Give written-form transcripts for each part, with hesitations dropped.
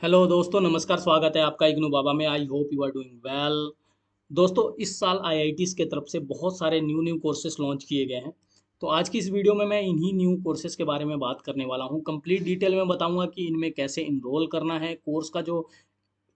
Hello दोस्तों, नमस्कार। स्वागत है आपका इग्नू बाबा में। I hope you are doing well. दोस्तों, इस साल आईआईटीज के तरफ से बहुत सारे न्यू न्यू कोर्सेज लॉन्च किए गए हैं। तो आज की इस वीडियो में मैं इन्हीं न्यू कोर्सेज के बारे में बात करने वाला हूँ। कंप्लीट डिटेल में बताऊंगा कि इनमें कैसे इनरोल करना है, कोर्स का जो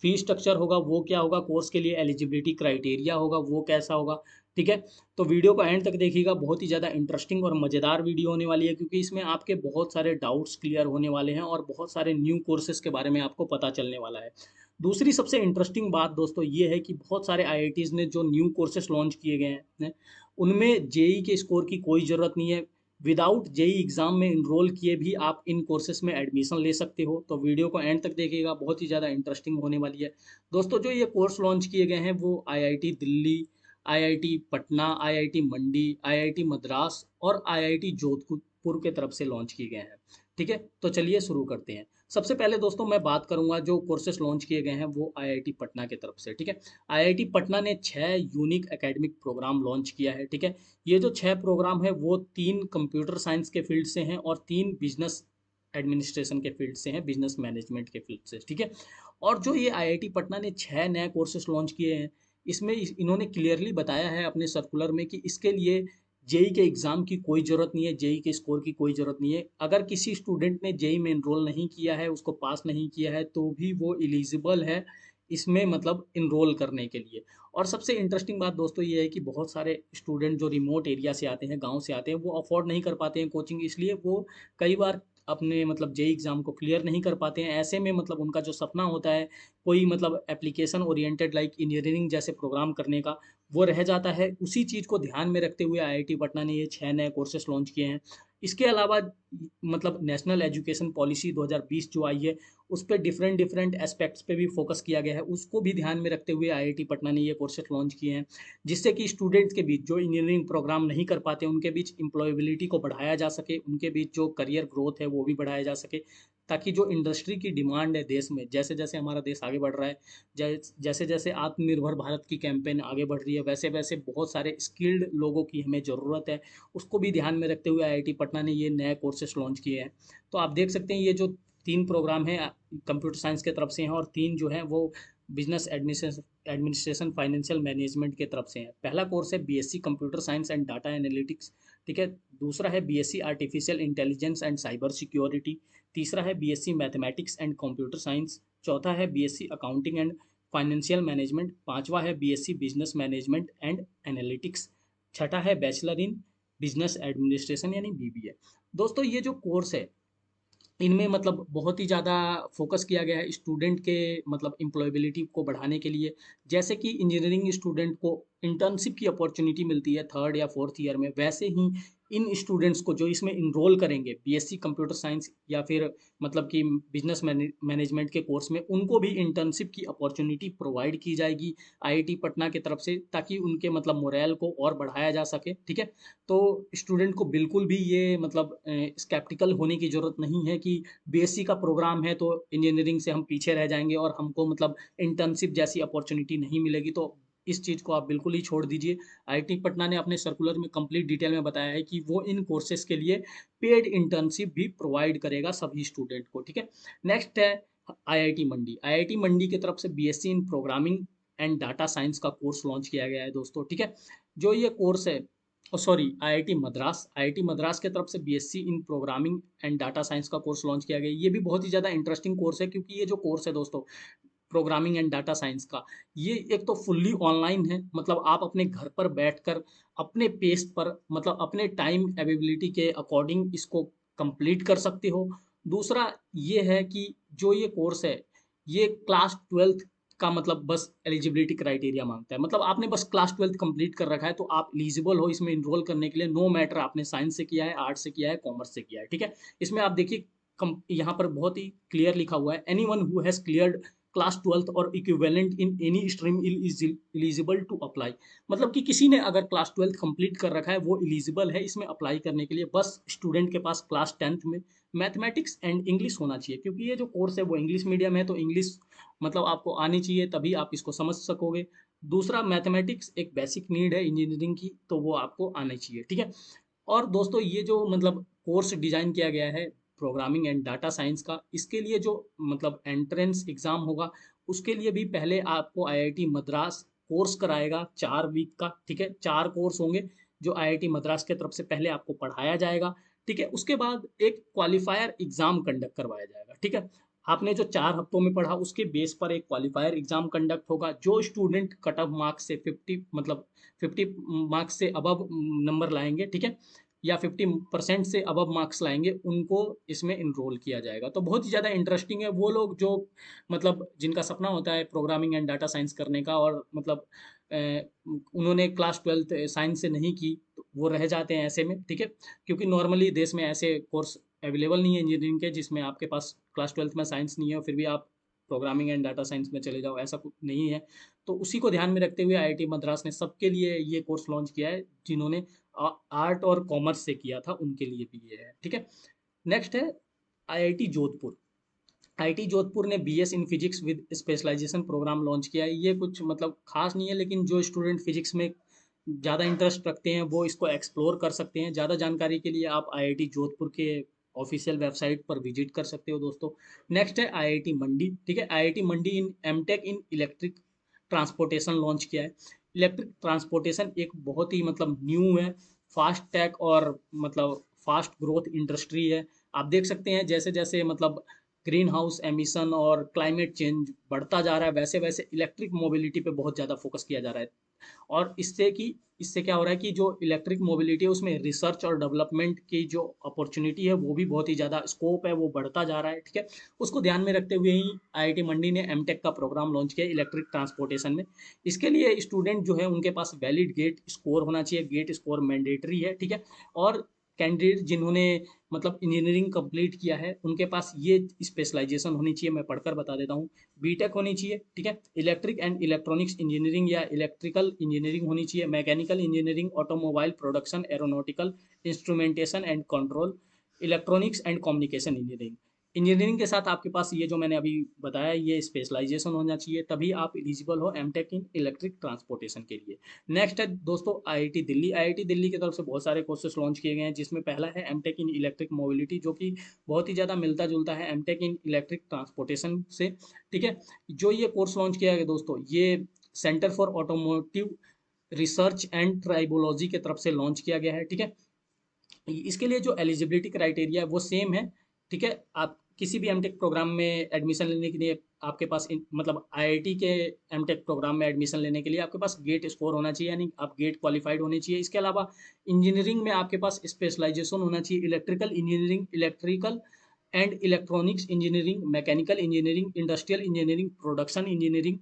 फी स्ट्रक्चर होगा वो क्या होगा, कोर्स के लिए एलिजिबिलिटी क्राइटेरिया होगा वो कैसा होगा। ठीक है। तो वीडियो को एंड तक देखिएगा, बहुत ही ज़्यादा इंटरेस्टिंग और मज़ेदार वीडियो होने वाली है, क्योंकि इसमें आपके बहुत सारे डाउट्स क्लियर होने वाले हैं और बहुत सारे न्यू कोर्सेज के बारे में आपको पता चलने वाला है। दूसरी सबसे इंटरेस्टिंग बात दोस्तों ये है कि बहुत सारे आईआईटीज़ ने जो न्यू कोर्सेज लॉन्च किए गए हैं उनमें जेई के स्कोर की कोई ज़रूरत नहीं है। विदाउट जेई एग्ज़ाम में इनरोल किए भी आप इन कोर्सेज में एडमिशन ले सकते हो। तो वीडियो को एंड तक देखिएगा, बहुत ही ज़्यादा इंटरेस्टिंग होने वाली है। दोस्तों, जो ये कोर्स लॉन्च किए गए हैं वो IIT Delhi, IIT Patna, IIT Mandi, IIT Madras और आईआईटी जोधपुर के तरफ से लॉन्च किए गए हैं। ठीक है, तो चलिए शुरू करते हैं। सबसे पहले दोस्तों मैं बात करूंगा जो कोर्सेज लॉन्च किए गए हैं वो आईआईटी पटना की तरफ से। ठीक है। आईआईटी पटना ने 6 यूनिक एकेडमिक प्रोग्राम लॉन्च किया है। ठीक है। ये जो 6 प्रोग्राम है वो 3 कंप्यूटर साइंस के फील्ड से हैं और 3 बिजनेस एडमिनिस्ट्रेशन के फील्ड से हैं, बिजनेस मैनेजमेंट के फील्ड से। ठीक है। और जो ये आईआईटी पटना ने 6 नए कोर्सेज लॉन्च किए हैं, इसमें इन्होंने क्लियरली बताया है अपने सर्कुलर में कि इसके लिए जेई के एग्ज़ाम की कोई ज़रूरत नहीं है, जेई के स्कोर की कोई ज़रूरत नहीं है। अगर किसी स्टूडेंट ने जेई में इनरोल नहीं किया है, उसको पास नहीं किया है, तो भी वो एलिजिबल है इसमें, मतलब इनरोल करने के लिए। और सबसे इंटरेस्टिंग बात दोस्तों ये है कि बहुत सारे स्टूडेंट जो रिमोट एरिया से आते हैं, गांव से आते हैं, वो अफोर्ड नहीं कर पाते हैं कोचिंग, इसलिए वो कई बार अपने मतलब जेई एग्ज़ाम को क्लियर नहीं कर पाते हैं। ऐसे में मतलब उनका जो सपना होता है कोई मतलब एप्लीकेशन ओरिएंटेड लाइक इंजीनियरिंग जैसे प्रोग्राम करने का, वो रह जाता है। उसी चीज़ को ध्यान में रखते हुए आईआईटी पटना ने ये 6 नए कोर्सेज लॉन्च किए हैं। इसके अलावा मतलब नेशनल एजुकेशन पॉलिसी 2020 जो आई है, उस पर डिफरेंट डिफरेंट एस्पेक्ट्स पे भी फोकस किया गया है। उसको भी ध्यान में रखते हुए आईआईटी पटना ने ये कोर्सेज लॉन्च किए हैं, जिससे कि स्टूडेंट्स के बीच जो इंजीनियरिंग प्रोग्राम नहीं कर पाते उनके बीच एम्प्लॉयबिलिटी को बढ़ाया जा सके, उनके बीच जो करियर ग्रोथ है वो भी बढ़ाया जा सके, ताकि जो इंडस्ट्री की डिमांड है देश में, जैसे जैसे हमारा देश आगे बढ़ रहा है, जैसे जैसे आत्मनिर्भर भारत की कैंपेन आगे बढ़ रही है, वैसे वैसे बहुत सारे स्किल्ड लोगों की हमें ज़रूरत है। उसको भी ध्यान में रखते हुए आईआईटी पटना ने ये नए कोर्सेज लॉन्च किए हैं। तो आप देख सकते हैं ये जो 3 प्रोग्राम हैं कंप्यूटर साइंस के तरफ से हैं, और 3 जो हैं वो बिजनेस एडमिनिस्ट्रेशन फाइनेंशियल मैनेजमेंट के तरफ से हैं। पहला कोर्स है BSc computer science and data analytics. ठीक है। दूसरा है BSc artificial intelligence and cyber security. तीसरा है BSc mathematics and computer science. चौथा है BSc accounting and financial management. पांचवा है BSc business management and analytics. छठा है बैचलर इन बिजनेस एडमिनिस्ट्रेशन यानी बीबीए। दोस्तों, ये जो कोर्स है इनमें मतलब बहुत ही ज़्यादा फोकस किया गया है स्टूडेंट के मतलब एम्प्लॉयबिलिटी को बढ़ाने के लिए। जैसे कि इंजीनियरिंग स्टूडेंट को इंटर्नशिप की अपॉर्चुनिटी मिलती है 3rd या 4th ईयर में, वैसे ही इन स्टूडेंट्स को जो इसमें इनरोल करेंगे बीएससी कंप्यूटर साइंस या फिर मतलब कि बिजनेस मैनेजमेंट के कोर्स में, उनको भी इंटर्नशिप की अपॉर्चुनिटी प्रोवाइड की जाएगी आईआईटी पटना की तरफ से, ताकि उनके मतलब मोरल को और बढ़ाया जा सके। ठीक है। तो स्टूडेंट को बिल्कुल भी ये मतलब स्केप्टिकल होने की ज़रूरत नहीं है कि बीएससी का प्रोग्राम है तो इंजीनियरिंग से हम पीछे रह जाएंगे और हमको मतलब इंटर्नशिप जैसी अपॉर्चुनिटी नहीं मिलेगी। तो इस चीज़ को आप बिल्कुल ही छोड़ दीजिए। आईआईटी पटना ने अपने सर्कुलर में कंप्लीट डिटेल में बताया है कि वो इन कोर्सेज के लिए पेड इंटर्नशिप भी प्रोवाइड करेगा सभी स्टूडेंट को। ठीक है। नेक्स्ट है आईआईटी मंडी। आईआईटी मंडी की तरफ से BSc in programming and data science का कोर्स लॉन्च किया गया है दोस्तों। ठीक है। जो ये कोर्स है, सॉरी, आईआईटी मद्रास के तरफ से BSc in programming and data science का कोर्स लॉन्च किया गया है। ये भी बहुत ही ज़्यादा इंटरेस्टिंग कोर्स है, क्योंकि ये जो कोर्स है दोस्तों प्रोग्रामिंग एंड डाटा साइंस का, ये एक तो फुल्ली ऑनलाइन है, मतलब आप अपने घर पर बैठकर अपने पेस पर मतलब अपने टाइम अवेलेबिलिटी के अकॉर्डिंग इसको कंप्लीट कर सकते हो। दूसरा ये है कि जो ये कोर्स है ये क्लास 12th का मतलब बस एलिजिबिलिटी क्राइटेरिया मांगता है, मतलब आपने बस क्लास 12th कंप्लीट कर रखा है तो आप एलिजिबल हो इसमें इनरोल करने के लिए, नो मैटर आपने साइंस से किया है, आर्ट्स से किया है, कॉमर्स से किया है। ठीक है। इसमें आप देखिए यहाँ पर बहुत ही क्लियर लिखा हुआ है, anyone who has cleared class 12th और equivalent in any stream is eligible to apply. मतलब कि किसी ने अगर क्लास 12th कंप्लीट कर रखा है वो एलिजिबल है इसमें अप्लाई करने के लिए। बस स्टूडेंट के पास क्लास 10th में मैथमेटिक्स एंड इंग्लिश होना चाहिए, क्योंकि ये जो कोर्स है वो इंग्लिश मीडियम है, तो इंग्लिश मतलब आपको आनी चाहिए, तभी आप इसको समझ सकोगे। दूसरा, मैथमेटिक्स एक बेसिक नीड है इंजीनियरिंग की, तो वो आपको आनी चाहिए। ठीक है। और दोस्तों, ये जो मतलब कोर्स डिजाइन किया गया है प्रोग्रामिंग एंड डाटा साइंस का। इसके लिए जो मतलब एंट्रेंस एग्ज़ाम होगा, उसके लिए भी पहले आपको आईआईटी मद्रास कोर्स कराएगा 4 वीक का, ठीक है? 4 कोर्स होंगे जो आईआईटी मद्रास की तरफ से पहले आपको पढ़ाया जाएगा, ठीक है? उसके बाद एक क्वालिफायर एग्ज़ाम कंडक्ट करवाया जाएगा, ठीक है? आपने जो 4 हफ्तों में पढ़ा उसके बेस पर एक क्वालिफायर एग्ज़ाम कंडक्ट होगा। जो स्टूडेंट कट ऑफ मार्क्स से 50 मतलब 50 मार्क्स से अबव नंबर लाएँगे, ठीक है? या 50% से अबव मार्क्स लाएँगे, उनको इसमें एनरोल किया जाएगा। तो बहुत ही ज़्यादा इंटरेस्टिंग है। वो लोग जो मतलब जिनका सपना होता है प्रोग्रामिंग एंड डाटा साइंस करने का और मतलब अ, उन्होंने क्लास 12th साइंस से नहीं की, तो वो रह जाते हैं ऐसे में, ठीक है? क्योंकि नॉर्मली देश में ऐसे कोर्स अवेलेबल नहीं है इंजीनियरिंग के जिसमें आपके पास क्लास 12th में साइंस नहीं है और फिर भी आप प्रोग्रामिंग एंड डाटा साइंस में चले जाओ, ऐसा कुछ नहीं है। तो उसी को ध्यान में रखते हुए आईआईटी मद्रास ने सबके लिए ये कोर्स लॉन्च किया है, जिन्होंने आर्ट और कॉमर्स से किया था उनके लिए भी ये है, ठीक है? नेक्स्ट है आईआईटी जोधपुर। आईआईटी जोधपुर ने BS in physics with specialization program launch किया है। ये कुछ मतलब खास नहीं है, लेकिन जो स्टूडेंट फिजिक्स में ज़्यादा इंटरेस्ट रखते हैं वो इसको एक्सप्लोर कर सकते हैं। ज़्यादा जानकारी के लिए आप आईआईटी जोधपुर के ऑफिशियल वेबसाइट पर विजिट कर सकते हो दोस्तों। नेक्स्ट है आईआईटी मंडी, ठीक है? IIT Mandi in MTech in electric transportation launch किया है। इलेक्ट्रिक ट्रांसपोर्टेशन एक बहुत ही मतलब न्यू है, फास्ट टेक और मतलब फास्ट ग्रोथ इंडस्ट्री है। आप देख सकते हैं जैसे जैसे मतलब ग्रीन हाउस एमिशन और क्लाइमेट चेंज बढ़ता जा रहा है, वैसे वैसे इलेक्ट्रिक मोबिलिटी पे बहुत ज़्यादा फोकस किया जा रहा है। और इससे क्या हो रहा है कि जो इलेक्ट्रिक मोबिलिटी है उसमें रिसर्च और डेवलपमेंट की जो अपॉर्चुनिटी है वो भी बहुत ही ज़्यादा स्कोप है, वो बढ़ता जा रहा है, ठीक है? उसको ध्यान में रखते हुए ही आईआईटी मंडी ने एमटेक का प्रोग्राम लॉन्च किया इलेक्ट्रिक ट्रांसपोर्टेशन में। इसके लिए स्टूडेंट जो है उनके पास वैलिड गेट स्कोर होना चाहिए, गेट स्कोर मैंडेटरी है, ठीक है? और कैंडिडेट जिन्होंने मतलब इंजीनियरिंग कंप्लीट किया है उनके पास ये स्पेशलाइजेशन होनी चाहिए। मैं पढ़कर बता देता हूँ। बीटेक होनी चाहिए, ठीक है? इलेक्ट्रिक एंड इलेक्ट्रॉनिक्स इंजीनियरिंग या इलेक्ट्रिकल इंजीनियरिंग होनी चाहिए, mechanical engineering, automobile production, aeronautical instrumentation and control, electronics and communication engineering. Engineering के साथ आपके पास ये जो मैंने अभी बताया ये स्पेशलाइजेशन होना चाहिए, तभी आप एलिजिबल हो एमटेक इन इलेक्ट्रिक ट्रांसपोर्टेशन के लिए। नेक्स्ट है दोस्तों आईआईटी दिल्ली। आईआईटी दिल्ली की तरफ से बहुत सारे कोर्सेज लॉन्च किए गए हैं, जिसमें पहला है एमटेक इन इलेक्ट्रिक मोबिलिटी, जो कि बहुत ही ज़्यादा मिलता जुलता है एमटेक इन इलेक्ट्रिक ट्रांसपोर्टेशन से, ठीक है? जो ये कोर्स लॉन्च किया गया दोस्तों, ये centre for automotive research and tribology की तरफ से लॉन्च किया गया है, ठीक है? इसके लिए जो एलिजिबिलिटी क्राइटेरिया है वो सेम है, ठीक है? आप किसी भी एमटेक प्रोग्राम में एडमिशन लेने के लिए आपके पास मतलब आईआईटी के एमटेक प्रोग्राम में एडमिशन लेने के लिए आपके पास गेट स्कोर होना चाहिए, यानी आप गेट क्वालिफाइड होने चाहिए। इसके अलावा इंजीनियरिंग में आपके पास स्पेशलाइजेशन होना चाहिए, electrical engineering, electrical and electronics engineering, mechanical engineering, industrial engineering, production engineering,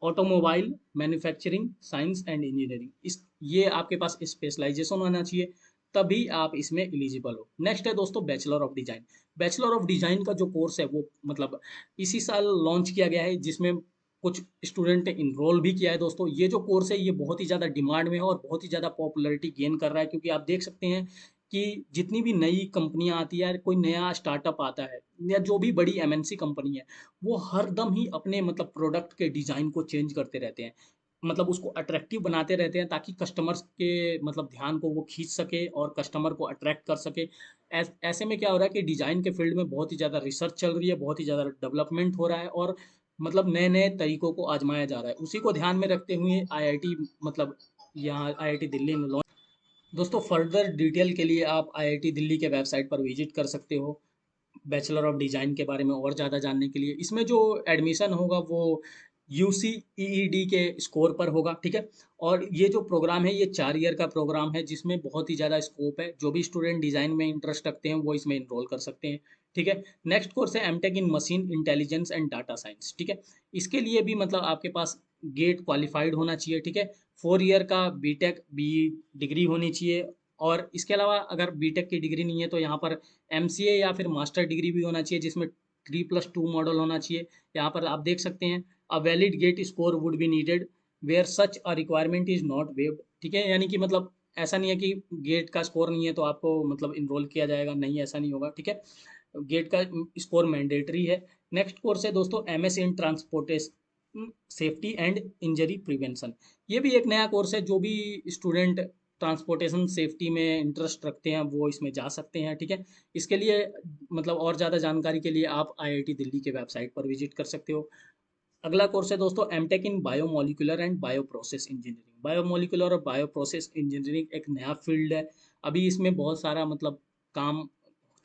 automobile manufacturing science and engineering. इस ये आपके पास स्पेशलाइजेशन होना चाहिए, तभी आप इसमें एलिजिबल हो। नेक्स्ट है दोस्तों bachelor of design. Bachelor of design का जो कोर्स है वो मतलब इसी साल लॉन्च किया गया है, जिसमें कुछ स्टूडेंट ने इनरोल भी किया है दोस्तों। ये जो कोर्स है ये बहुत ही ज़्यादा डिमांड में है और बहुत ही ज़्यादा पॉपुलैरिटी गेन कर रहा है, क्योंकि आप देख सकते हैं कि जितनी भी नई कंपनियां आती है, कोई नया स्टार्टअप आता है या जो भी बड़ी एमएनसी कंपनी है, वो हर दम ही अपने मतलब प्रोडक्ट के डिज़ाइन को चेंज करते रहते हैं, मतलब उसको अट्रैक्टिव बनाते रहते हैं, ताकि कस्टमर्स के मतलब ध्यान को वो खींच सके और कस्टमर को अट्रैक्ट कर सके। ऐसे में क्या हो रहा है कि डिज़ाइन के फील्ड में बहुत ही ज़्यादा रिसर्च चल रही है, बहुत ही ज़्यादा डेवलपमेंट हो रहा है और मतलब नए नए तरीकों को आजमाया जा रहा है। उसी को ध्यान में रखते हुए आईआईटी मतलब यहाँ आईआईटी दिल्ली में लॉन्च। दोस्तों फर्दर डिटेल के लिए आप आईआईटी दिल्ली के वेबसाइट पर विजिट कर सकते हो बैचलर ऑफ डिज़ाइन के बारे में और ज़्यादा जानने के लिए। इसमें जो एडमिशन होगा वो यूसीईडी के स्कोर पर होगा, ठीक है? और ये जो प्रोग्राम है ये 4 ईयर का प्रोग्राम है, जिसमें बहुत ही ज़्यादा स्कोप है। जो भी स्टूडेंट डिज़ाइन में इंटरेस्ट रखते हैं वो इसमें इनरोल कर सकते हैं, ठीक है? नेक्स्ट कोर्स है MTech in machine intelligence and data science, ठीक है? इसके लिए भी मतलब आपके पास गेट क्वालिफाइड होना चाहिए, ठीक है? 4 ईयर का बीटेक बी डिग्री होनी चाहिए। और इसके अलावा अगर बीटेक की डिग्री नहीं है तो यहाँ पर एमसीए या फिर मास्टर डिग्री भी होना चाहिए, जिसमें 3+2 मॉडल होना चाहिए। यहाँ पर आप देख सकते हैं a valid GATE score would be needed where such a requirement is not waived, ठीक है? यानी कि मतलब ऐसा नहीं है कि गेट का स्कोर नहीं है तो आपको मतलब इनरोल किया जाएगा, नहीं ऐसा नहीं होगा, ठीक है? गेट का स्कोर मैंडेटरी है। नेक्स्ट कोर्स है दोस्तों MS in transportation safety and injury prevention. ये भी एक नया कोर्स है। जो भी स्टूडेंट ट्रांसपोर्टेशन सेफ्टी में इंटरेस्ट रखते हैं वो इसमें जा सकते हैं, ठीक है। इसके लिए मतलब और ज़्यादा जानकारी के लिए आप आईआईटी दिल्ली के वेबसाइट पर विजिट कर सकते हो। अगला कोर्स है दोस्तों MTech in biomolecular and bioprocess engineering. Biomolecular और बायोप्रोसेस इंजीनियरिंग एक नया फील्ड है। अभी इसमें बहुत सारा मतलब काम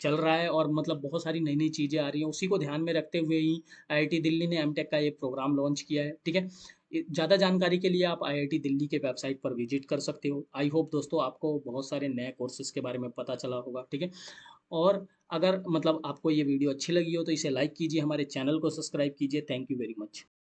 चल रहा है और मतलब बहुत सारी नई नई चीज़ें आ रही हैं। उसी को ध्यान में रखते हुए ही आईआईटी दिल्ली ने एमटेक का ये प्रोग्राम लॉन्च किया है, ठीक है। ज़्यादा जानकारी के लिए आप आईआईटी दिल्ली के वेबसाइट पर विजिट कर सकते हो। आई होप दोस्तों आपको बहुत सारे नए कोर्सेज़ के बारे में पता चला होगा, ठीक है। और अगर मतलब आपको ये वीडियो अच्छी लगी हो तो इसे लाइक कीजिए, हमारे चैनल को सब्सक्राइब कीजिए। Thank you very much.